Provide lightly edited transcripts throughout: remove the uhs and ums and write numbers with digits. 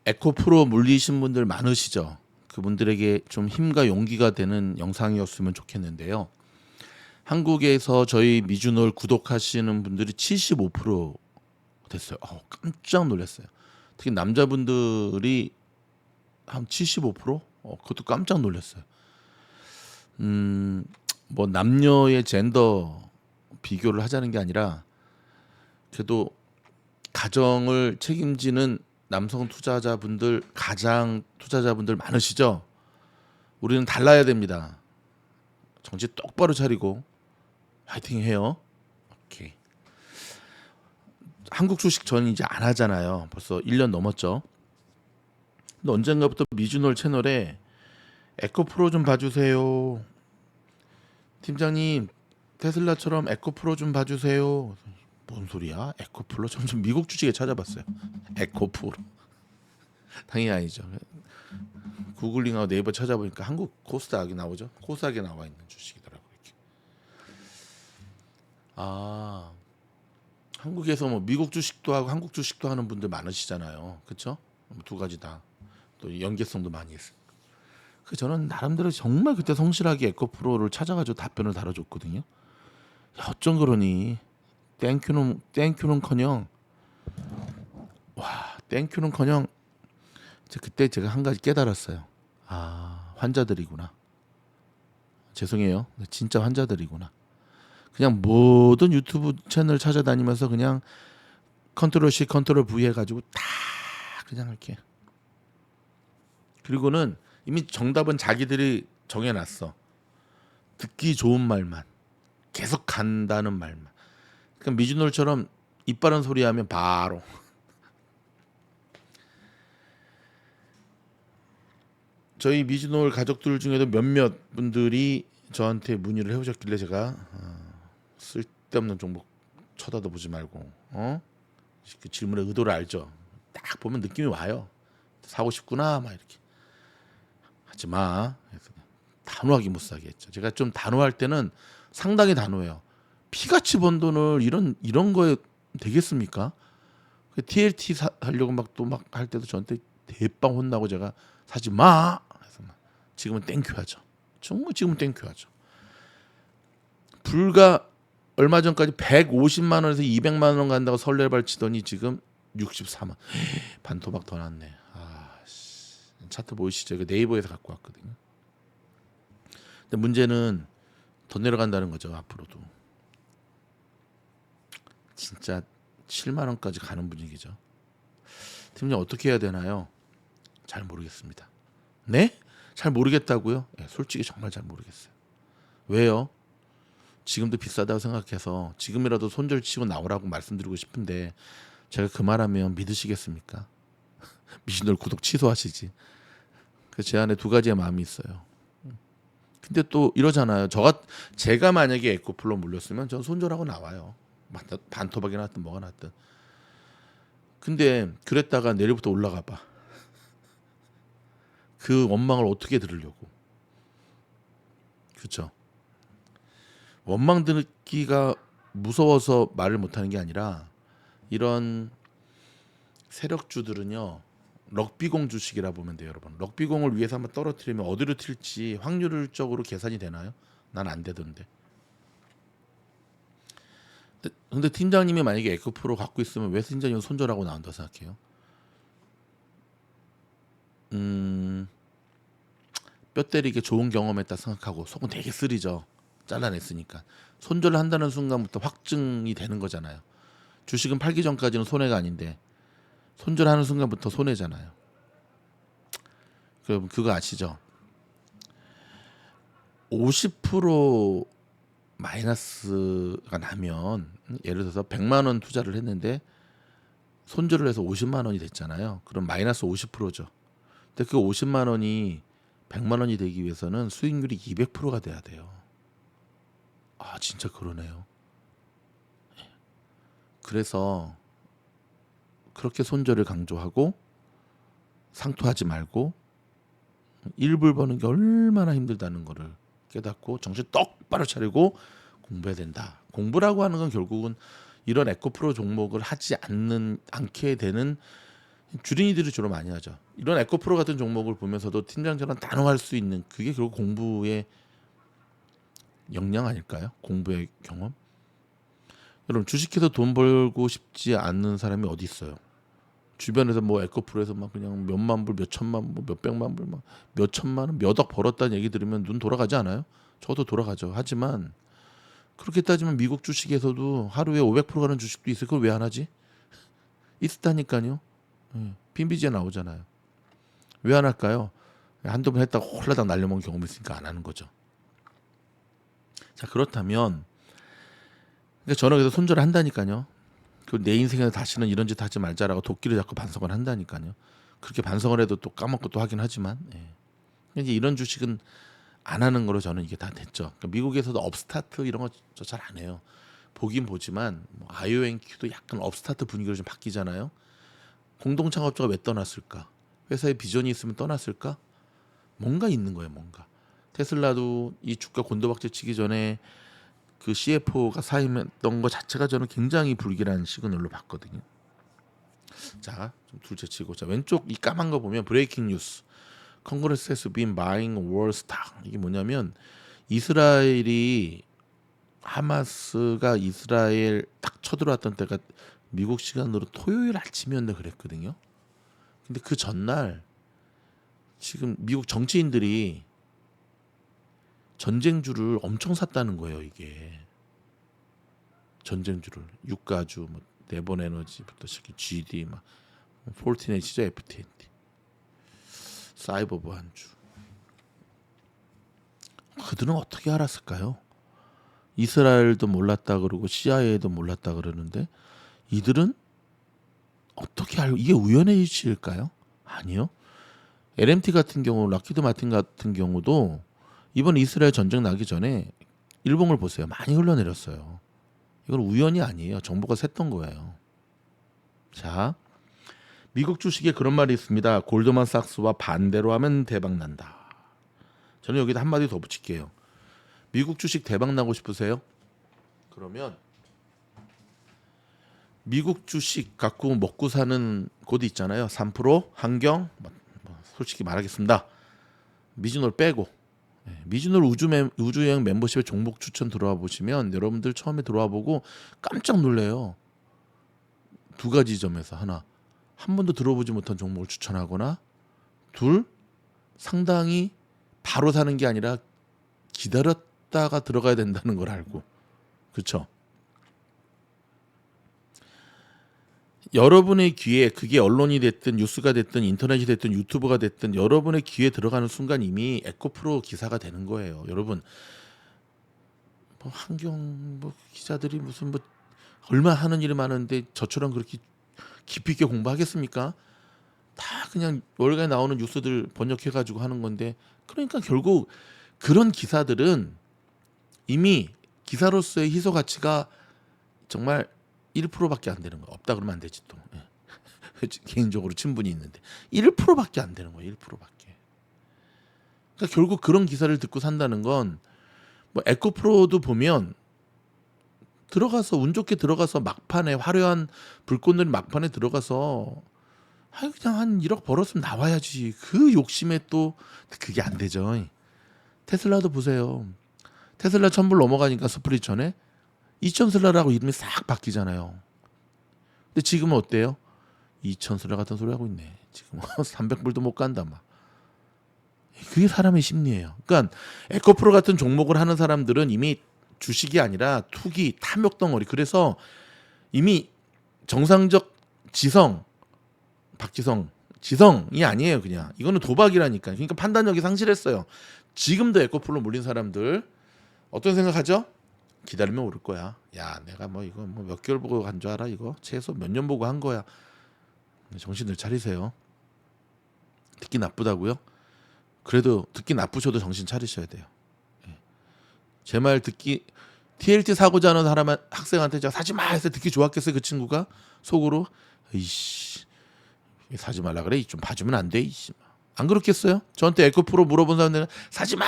에코프로 물리신 분들 많으시죠? 그분들에게 좀 힘과 용기가 되는 영상이었으면 좋겠는데요. 한국에서 저희 미주놀 구독하시는 분들이 75% 됐어요. 깜짝 놀랐어요. 특히 남자분들이 한 75%? 그것도 깜짝 놀랐어요. 뭐 남녀의 젠더 비교를 하자는 게 아니라 그래도 가정을 책임지는 남성 투자자분들, 가장 투자자분들 많으시죠? 우리는 달라야 됩니다. 정신 똑바로 차리고 화이팅 해요. 오케이. 한국 주식 저는 이제 안 하잖아요. 벌써 1년 넘었죠. 근데 언젠가부터 미주놀 채널에 에코프로 좀 봐주세요. 팀장님, 테슬라처럼 에코프로 좀 봐주세요. 뭔 소리야? 에코프로? 점점 미국 주식에 찾아봤어요. 에코프로. 당연히 아니죠. 구글링하고 네이버 찾아보니까 한국 코스닥이 나오죠. 코스닥에 나와 있는 주식이더라고요. 이렇게. 아, 한국에서 뭐 미국 주식도 하고 한국 주식도 하는 분들 많으시잖아요. 그렇죠? 두 가지 다. 또 연계성도 많이 있어요. 그 저는 나름대로 정말 그때 성실하게 에코프로를 찾아가지고 답변을 달아줬거든요. 야, 어쩜 그러니? 땡큐는커녕 땡큐는커녕 그때 제가 한 가지 깨달았어요. 아, 환자들이구나. 죄송해요. 진짜 환자들이구나. 그냥 모든 유튜브 채널 찾아다니면서 그냥 컨트롤 C, 컨트롤 V 해가지고 다 그냥 이렇게. 그리고는 이미 정답은 자기들이 정해놨어. 듣기 좋은 말만, 계속 간다는 말만. 그러니까 미주놀처럼 입 바른 소리 하면 바로. 저희 미주놀 가족들 중에도 몇몇 분들이 저한테 문의를 해오셨길래 제가 쓸데없는 종목 쳐다도 보지 말고 그 질문의 의도를 알죠. 딱 보면 느낌이 와요. 사고 싶구나 막 이렇게. 하지 마. 단호하게 못 사게 했죠. 제가 좀 단호할 때는 상당히 단호해요. 피같이 번 돈을 이런 거에 되겠습니까? TLT 하려고 막 또 막 할 때도 저한테 대빵 혼나고 제가 사지 마. 그래서 지금은 땡큐하죠. 정말 지금은 땡큐하죠. 불과 얼마 전까지 150만 원에서 200만 원 간다고 설레발 치더니 지금 64만. 반토막 더 났네. 차트 보이시죠? 이거 네이버에서 갖고 왔거든요. 근데 문제는 더 내려간다는 거죠. 앞으로도. 진짜 7만 원까지 가는 분위기죠. 팀장 어떻게 해야 되나요? 잘 모르겠습니다. 네? 잘 모르겠다고요? 네, 솔직히 정말 잘 모르겠어요. 왜요? 지금도 비싸다고 생각해서 지금이라도 손절치고 나오라고 말씀드리고 싶은데 제가 그 말하면 믿으시겠습니까? 미신들 구독 취소하시지. 그래서 제 안에 두 가지의 마음이 있어요. 근데 또 이러잖아요. 제가 만약에 에코플로 물렸으면 전 손절하고 나와요. 반토박이 났든 뭐가 났든. 근데 그랬다가 내일부터 올라가 봐. 그 원망을 어떻게 들으려고. 그렇죠. 원망 듣기가 무서워서 말을 못하는 게 아니라 이런 세력주들은요. 럭비공 주식이라 보면 돼요, 여러분. 럭비공을 위해서 한번 떨어뜨리면 어디로 튈지 확률적으로 계산이 되나요? 난 안 되던데. 근데 팀장님이 만약에 에코프로 갖고 있으면 왜 팀장님은 손절하고 나온다고 생각해요? 뼈 때리게 좋은 경험했다 생각하고 속은 되게 쓰리죠. 잘라냈으니까. 손절을 한다는 순간부터 확증이 되는 거잖아요. 주식은 팔기 전까지는 손해가 아닌데 손절하는 순간부터 손해잖아요. 그럼 그거 아시죠? 50% 마이너스가 나면 예를 들어서 100만 원 투자를 했는데 손절을 해서 50만 원이 됐잖아요. 그럼 마이너스 50%죠. 근데 그 50만 원이 100만 원이 되기 위해서는 수익률이 200%가 돼야 돼요. 아, 진짜 그러네요. 그래서 그렇게 손절을 강조하고 상투하지 말고 일불 버는 게 얼마나 힘들다는 거를 깨닫고 정신 똑바로 차리고 공부해야 된다. 공부라고 하는 건 결국은 이런 에코프로 종목을 하지 않게 되는 주린이들이 주로 많이 하죠. 이런 에코프로 같은 종목을 보면서도 팀장처럼 단호할 수 있는 그게 결국 공부의 역량 아닐까요? 공부의 경험. 여러분 주식해서 돈 벌고 싶지 않는 사람이 어디 있어요? 주변에서 뭐 에코프로에서 막 그냥 몇만 불, 몇천만 불, 몇백만 불, 막 몇천만 원, 몇억 벌었다는 얘기 들으면 눈 돌아가지 않아요? 저도 돌아가죠. 하지만 그렇게 따지면 미국 주식에서도 하루에 500% 가는 주식도 있어요. 그걸 왜 안 하지? 있다니까요. 빈비지에 나오잖아요. 왜 안 할까요? 한두 번 했다가 홀라당 날려먹은 경험이 있으니까 안 하는 거죠. 자, 그렇다면 그러니까 저는 그래서 손절을 한다니까요. 내 인생에서 다시는 이런 짓 하지 말자라고 도끼를 잡고 반성을 한다니까요. 그렇게 반성을 해도 또 까먹고 또 하긴 하지만 이제 이런 주식은 안 하는 거로 저는 이게 다 됐죠. 그러니까 미국에서도 업스타트 이런 거 저 잘 안 해요. 보긴 보지만 뭐 IONQ도 약간 업스타트 분위기로 좀 바뀌잖아요. 공동 창업자가 왜 떠났을까? 회사에 비전이 있으면 떠났을까? 뭔가 있는 거예요, 뭔가. 테슬라도 이 주가 곤도박질 치기 전에 그 CFO가 사임했던 거 자체가 저는 굉장히 불길한 시그널로 봤거든요. 자, 좀 둘째치고 자 왼쪽 이 까만 거 보면 브레이킹 뉴스. Congress has been buying war stock. 이게 뭐냐면 이스라엘이 하마스가 이스라엘 딱 쳐들어왔던 때가 미국 시간으로 토요일 아침이었는데 그랬거든요. 근데 그 전날 지금 미국 정치인들이 전쟁주를 엄청 샀다는 거예요. 이게 전쟁주를 유가주, 뭐 네번 에너지부터 시작해 GD, 막 폴티네시죠, FTNT, 사이버 보안주. 그들은 어떻게 알았을까요? 이스라엘도 몰랐다 그러고 CIA도 몰랐다 그러는데 이들은 어떻게 알고 이게 우연의 일치일까요? 아니요. LMT 같은 경우, 락히드 마틴 같은 경우도 이번 이스라엘 전쟁 나기 전에 일봉을 보세요. 많이 흘러내렸어요. 이건 우연이 아니에요. 정보가 샜던 거예요. 자, 미국 주식에 그런 말이 있습니다. 골드만삭스와 반대로 하면 대박 난다. 저는 여기다 한마디 더 붙일게요. 미국 주식 대박 나고 싶으세요? 그러면 미국 주식 갖고 먹고 사는 곳이 있잖아요. 3% 환경, 솔직히 말하겠습니다. 미즈노를 빼고 미즈노 우주여행 멤버십에 종목 추천 들어와 보시면 여러분들 처음에 들어와 보고 깜짝 놀래요. 두 가지 점에서 하나, 한 번도 들어보지 못한 종목을 추천하거나 둘, 상당히 바로 사는 게 아니라 기다렸다가 들어가야 된다는 걸 알고. 그렇죠? 여러분의 귀에 그게 언론이 됐든 뉴스가 됐든 인터넷이 됐든 유튜브가 됐든 여러분의 귀에 들어가는 순간 이미 에코프로 기사가 되는 거예요. 여러분 뭐 환경 뭐 기자들이 무슨 뭐 얼마 하는 일이 많은데 저처럼 그렇게 깊이 있게 공부하겠습니까? 다 그냥 월간에 나오는 뉴스들 번역해 가지고 하는 건데 그러니까 결국 그런 기사들은 이미 기사로서의 희소 가치가 정말 1%밖에 안 되는 거야. 없다 그러면 안 되지 또. 개인적으로 친분이 있는데 1%밖에 안 되는 거예요. 1%밖에. 그러니까 결국 그런 기사를 듣고 산다는 건 뭐 에코프로도 보면 들어가서 운 좋게 들어가서 막판에 화려한 불꽃놀이 막판에 들어가서 그냥 한 1억 벌었으면 나와야지. 그 욕심에 또 그게 안 되죠. 테슬라도 보세요. 테슬라 1000불 넘어가니까 스프릿 전에 2000슬라라고 이름이 싹 바뀌잖아요. 근데 지금은 어때요? 2000슬라 같은 소리 하고 있네. 지금 300불도 못 간다 막. 그게 사람의 심리예요. 그러니까 에코프로 같은 종목을 하는 사람들은 이미 주식이 아니라 투기, 탐욕 덩어리. 그래서 이미 정상적 지성, 박지성, 지성이 아니에요. 그냥 이거는 도박이라니까. 그러니까 판단력이 상실했어요. 지금도 에코프로 몰린 사람들 어떤 생각하죠? 기다리면 오를 거야. 야, 내가 뭐 이거 뭐 몇 개월 보고 간 줄 알아? 이거 최소 몇 년 보고 한 거야. 정신을 차리세요. 듣기 나쁘다고요? 그래도 듣기 나쁘셔도 정신 차리셔야 돼요. 제 말 듣기 TLT 사고자 하는 사람 학생한테 제가 사지 마 해서 듣기 좋았겠어요. 그 친구가 속으로 이씨 사지 말라 그래. 좀 봐주면 안 돼. 이씨. 안 그렇겠어요? 저한테 에코프로 물어본 사람들은 사지 마.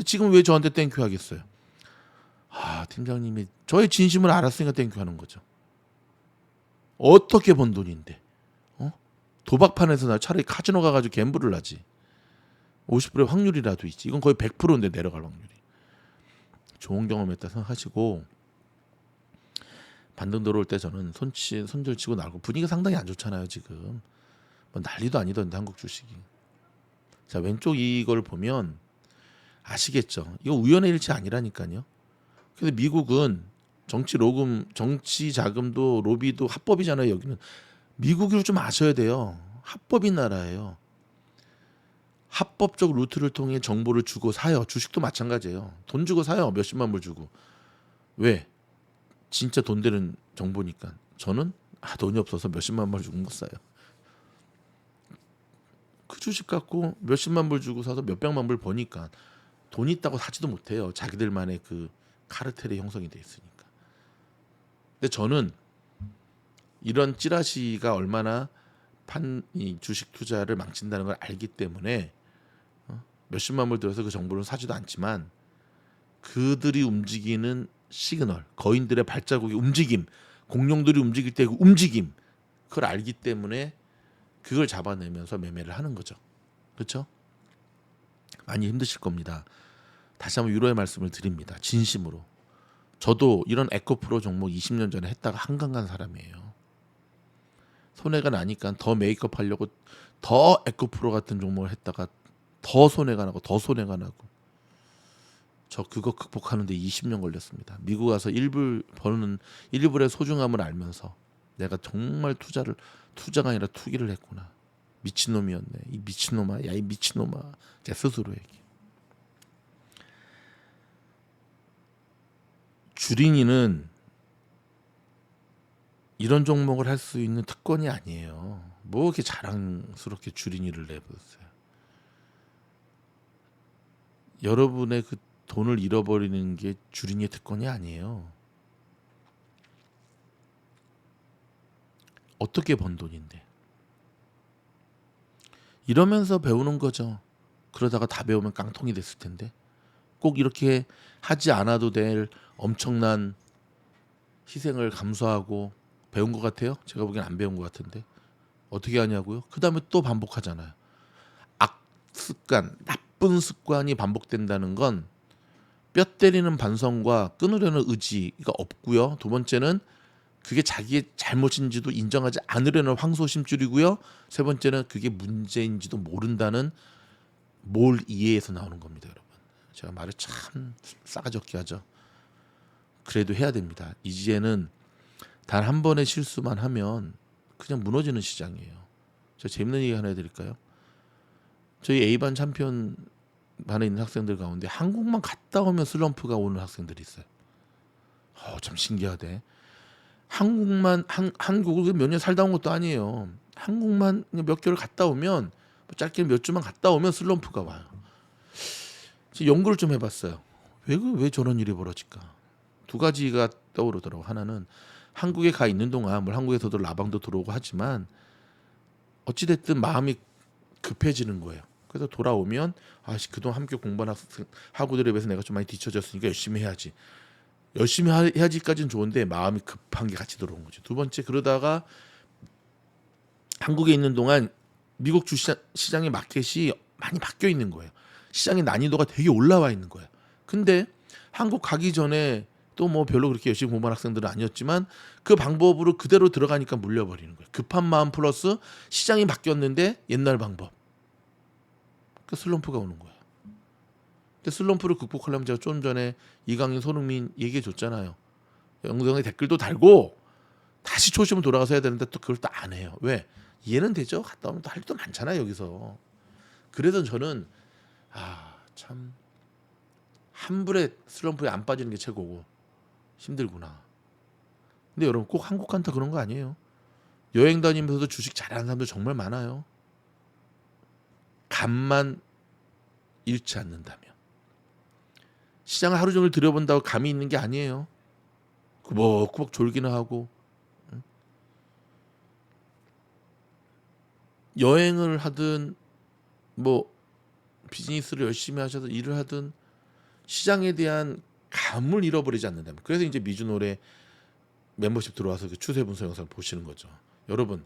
지금 왜 저한테 땡큐 하겠어요? 팀장님이 저의 진심을 알았으니까 땡큐 하는 거죠. 어떻게 번 돈인데? 도박판에서 나 차라리 카지노 가가지고 갬블을 하지. 50%의 확률이라도 있지. 이건 거의 100%인데 내려갈 확률이. 좋은 경험했다 생각하시고 반등 들어올 때 저는 손절치고 나고 분위기가 상당히 안 좋잖아요 지금. 뭐 난리도 아니던데 한국 주식이. 자 왼쪽 이걸 보면 아시겠죠? 이거 우연의 일치 아니라니까요. 근데 미국은 정치 자금도 로비도 합법이잖아요. 여기는 미국을 좀 아셔야 돼요. 합법인 나라예요. 합법적 루트를 통해 정보를 주고 사요. 주식도 마찬가지예요. 돈 주고 사요. 몇십만 불 주고. 왜? 진짜 돈 되는 정보니까. 저는 돈이 없어서 몇십만 불 주고 못 사요. 그 주식 갖고 몇십만 불 주고 사서 몇백만 불 버니까 돈 있다고 사지도 못해요. 자기들만의 그 카르텔이 형성이 돼 있으니까. 근데 저는 이런 찌라시가 얼마나 이 주식 투자를 망친다는 걸 알기 때문에 몇십만 불 들여서 그 정보를 사지도 않지만 그들이 움직이는 시그널, 거인들의 발자국의 움직임, 공룡들이 움직일 때 그 움직임, 그걸 알기 때문에 그걸 잡아내면서 매매를 하는 거죠. 그렇죠? 많이 힘드실 겁니다. 다시 한번 유로의 말씀을 드립니다. 진심으로. 저도 이런 에코프로 종목 20년 전에 했다가 한강 간 사람이에요. 손해가 나니까 더 메이크업 하려고 더 에코프로 같은 종목을 했다가 더 손해가 나고 더 손해가 나고 저 그거 극복하는데 20년 걸렸습니다. 미국 가서 1불 버는 1불의 소중함을 알면서 내가 정말 투자가 아니라 투기를 했구나. 미친놈이었네. 이 미친놈아. 야 이 미친놈아. 제 스스로에게. 주린이는 이런 종목을 할 수 있는 특권이 아니에요. 뭐 이렇게 자랑스럽게 주린이를 내보세요. 여러분의 그 돈을 잃어버리는 게 주린이의 특권이 아니에요. 어떻게 번 돈인데. 이러면서 배우는 거죠. 그러다가 다 배우면 깡통이 됐을 텐데. 꼭 이렇게 하지 않아도 될 엄청난 희생을 감수하고 배운 것 같아요? 제가 보기엔 안 배운 것 같은데. 어떻게 하냐고요? 그 다음에 또 반복하잖아요. 악습관, 나쁜 습관이 반복된다는 건 뼈 때리는 반성과 끊으려는 의지가 없고요. 두 번째는 그게 자기의 잘못인지도 인정하지 않으려는 황소심줄이고요. 세 번째는 그게 문제인지도 모른다는 뭘 이해해서 나오는 겁니다, 여러분. 제가 말을 참 싸가지 없게 하죠. 그래도 해야 됩니다. 이제는 단 한 번의 실수만 하면 그냥 무너지는 시장이에요. 제가 재밌는 얘기 하나 해드릴까요? 저희 A반 챔피언 반에 있는 학생들 가운데 한국만 갔다 오면 슬럼프가 오는 학생들이 있어요. 참 신기하대. 한국을 몇 년 살다 온 것도 아니에요. 한국만 몇 개월 갔다 오면 짧게 몇 주만 갔다 오면 슬럼프가 와요. 연구를 좀 해봤어요. 왜 저런 일이 벌어질까? 두 가지가 떠오르더라고. 하나는 한국에 가 있는 동안 뭐 한국에서도 라방도 들어오고 하지만 어찌됐든 마음이 급해지는 거예요. 그래서 돌아오면 그동안 함께 공부한 학우들에 비해서 내가 좀 많이 뒤처졌으니까 열심히 해야지. 열심히 해야지까지는 좋은데 마음이 급한 게 같이 들어온 거죠. 두 번째 그러다가 한국에 있는 동안 미국 주시장의 마켓이 많이 바뀌어 있는 거예요. 시장의 난이도가 되게 올라와 있는 거예요. 근데 한국 가기 전에 또 뭐 별로 그렇게 열심히 공부한 학생들은 아니었지만 그 방법으로 그대로 들어가니까 물려버리는 거예요. 급한 마음 플러스 시장이 바뀌었는데 옛날 방법. 그 슬럼프가 오는 거예요. 근데 슬럼프를 극복하려면 제가 좀 전에 이강인, 손흥민 얘기해 줬잖아요. 영상에 댓글도 달고 다시 초심으로 돌아가서 해야 되는데 또 그걸 또 안 해요. 왜? 이해는 되죠. 갔다 오면 또 할 일도 많잖아요 여기서. 그래서 저는 참 한불에 슬럼프에 안 빠지는 게 최고고 힘들구나. 근데 여러분 꼭 한국 간다 그런 거 아니에요. 여행 다니면서도 주식 잘하는 사람들 정말 많아요. 감만 잃지 않는다면. 시장을 하루 종일 들여본다고 감이 있는 게 아니에요. 꾸벅꾸벅 졸기는 하고 여행을 하든 뭐 비즈니스를 열심히 하셔도 일을 하든 시장에 대한 감을 잃어버리지 않는다면. 그래서 이제 미주노래 멤버십 들어와서 그 추세 분석 영상을 보시는 거죠. 여러분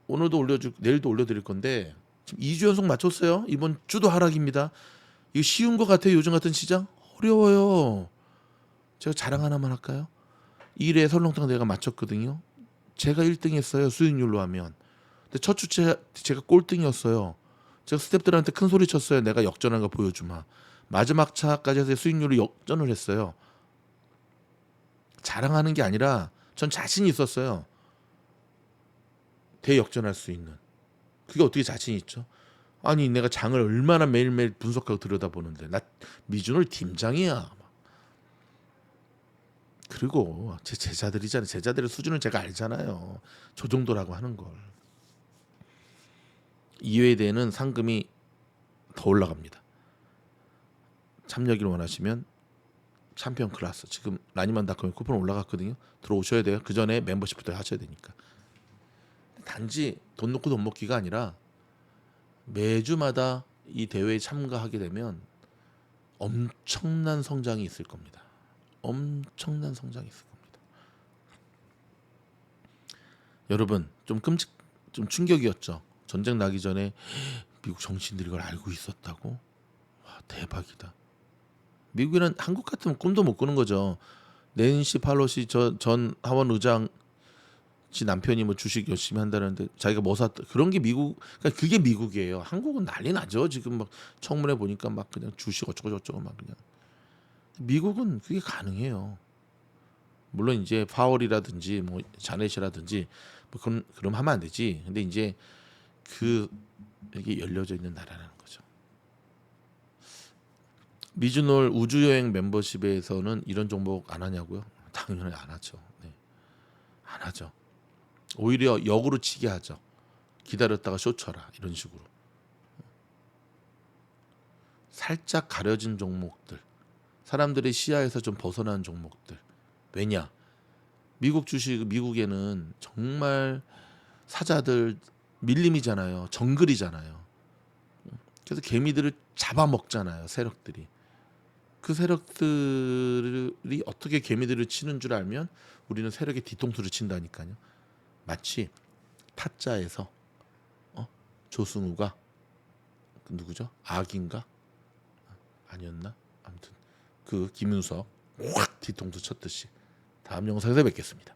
오늘도 내일도 올려드릴 건데 지금 2주 연속 맞췄어요. 이번 주도 하락입니다. 이거 쉬운 것 같아요. 요즘 같은 시장 어려워요. 제가 자랑 하나만 할까요? 1회 설렁탕 내가 맞췄거든요. 제가 1등 했어요. 수익률로 하면. 근데 첫 주째 제가 꼴등이었어요. 제가 스태프들한테 큰 소리 쳤어요. 내가 역전한 거 보여주마. 마지막 차까지 해서 수익률을 역전을 했어요. 자랑하는 게 아니라 전 자신이 있었어요. 대역전할 수 있는. 그게 어떻게 자신이 있죠? 아니 내가 장을 얼마나 매일매일 분석하고 들여다보는데 나 미준홀 팀장이야. 그리고 제 제자들이잖아요. 제자들의 수준을 제가 알잖아요. 저 정도라고 하는 걸. 2회에 대해는 상금이 더 올라갑니다. 참여하기를 원하시면 챔피언 클래스 지금 라니만닷컴에 쿠폰 올라갔거든요. 들어오셔야 돼요. 그 전에 멤버십부터 하셔야 되니까. 단지 돈 놓고 돈 먹기가 아니라 매주마다 이 대회에 참가하게 되면 엄청난 성장이 있을 겁니다. 엄청난 성장이 있을 겁니다. 여러분 좀 충격이었죠. 전쟁 나기 전에 미국 정치인들이 이걸 알고 있었다고? 와 대박이다. 미국이란 한국 같으면 꿈도 못 꾸는 거죠. 낸시 팔로시 전 하원 의장 지 남편이 뭐 주식 열심히 한다는데 자기가 뭐 샀다 그런 게 미국 그러니까 그게 미국이에요. 한국은 난리 나죠. 지금 막 청문회 보니까 막 그냥 주식 어쩌고 저쩌고 막 그냥 미국은 그게 가능해요. 물론 이제 파월이라든지 뭐 자넷이라든지 뭐 그럼 하면 안 되지. 근데 이제 이게 열려져 있는 나라라는 거죠. 미주놀 우주여행 멤버십에서는 이런 종목 안 하냐고요? 당연히 안 하죠. 네. 안 하죠. 오히려 역으로 치게 하죠. 기다렸다가 쇼 쳐라 이런 식으로. 살짝 가려진 종목들, 사람들의 시야에서 좀 벗어난 종목들. 왜냐? 미국에는 정말 사자들 밀림이잖아요. 정글이잖아요. 그래서 개미들을 잡아먹잖아요. 세력들이. 그 세력들이 어떻게 개미들을 치는 줄 알면 우리는 세력의 뒤통수를 친다니까요. 마치 타짜에서 조승우가 누구죠? 악인가? 아니었나? 아무튼 그 김윤석 확 뒤통수 쳤듯이 다음 영상에서 뵙겠습니다.